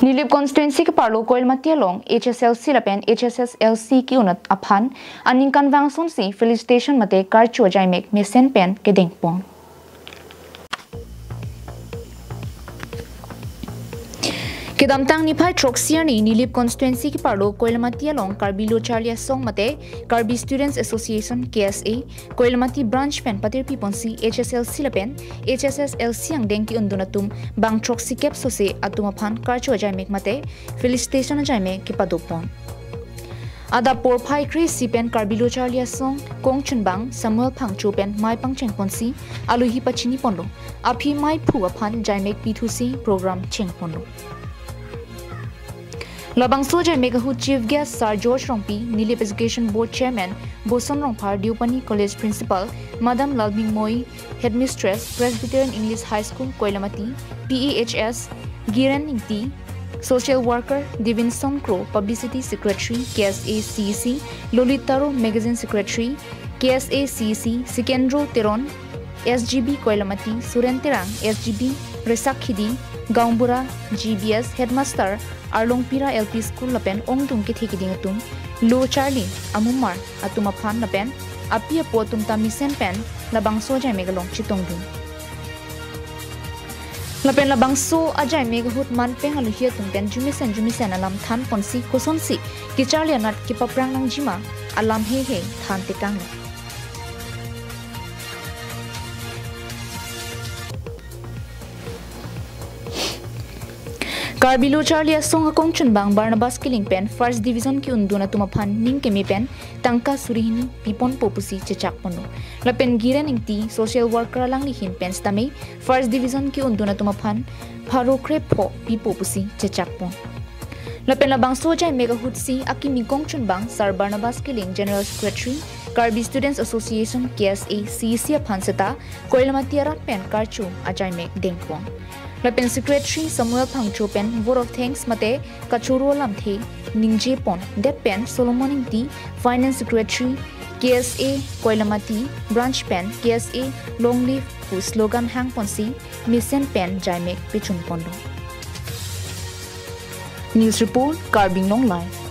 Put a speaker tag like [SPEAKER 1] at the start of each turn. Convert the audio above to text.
[SPEAKER 1] Nilip constituency ke parlo Koilamati long HSLC lapen HSSLC ki unat aphan aning convention si felicitation mate Karcho ajaimek mesen pen kedeng pon. Kedamtang ni phai troxier ni Nilip constituency ki parlo Koilamati long Karbilo Charlia song mate Karbi Students Association KSA Koilamati Branch pen patirpi ponsi HSLC lapen HSSLC ang deng ki undunatum bang troxi kep sose atum aphan Karcho ajaimek mate felicitation ajaimek ki padopon. Ada por phai kri si pen Karbilo Charlia song kongchun bang Samuel Phangchu pen mai pangcheng ponsi aluhi pachini pondo aphi mai phu aphan jaimek pithusi program cheng pondo. Labang Soja Megahood Chief Guest Sir George Rongpi, Nilip Education Board Chairman, Boson Rongpar, Diupani College Principal, Madam Lalbing Moi, Headmistress, Presbyterian English High School, Koilamati, PEHS, Giren Ingti, Social Worker, Divinson Crow, Publicity Secretary, KSA CEC, Lolitaro Magazine Secretary, KSA CEC, Sikendro Teron, SGB Koilamati, Surenterang, SGB, Resakhidi, Gaumbura, GBS, Headmaster, Arlongpira LP School lapen ongtung ke thiki dingatum Lo Charlie Amumar atum aphan lapen apia potum tamisen pen labangso jai megalong chitongdum lapen labangso ajai megahut manpeng aluhia tungten jumisen alam than ponsi kosonsi ki Charlie anat ki paprang nang jima alam he than tekang Karbilo Charlie song akongchun bang Barnabas Killing pen First Division ki unduna tumaphan ning kemi pen tangka surihini pipon popusi chechak pono lapen giren ingti social worker lang lihin pen stame First Division ki unduna tumaphan pharokre pho pipopusi chechak pon lapen labang soja mega hutsi akimi kongchun bang Sir Barnabas Killing General Secretary Karbi Students Association KSA CEC phanseta Koilamati arat pen Karcho ajaimek dengpon Lapen Secretary Samuel Phangchu pen vote of thanks mate kachuro lamthe ningje pon that pen Solomon Ingti Finance Secretary KSA Koilamati Branch pen KSA Longleaf pu slogan hang ponsi mission pen jaimek pichun pondo. News report Karbing Long Live.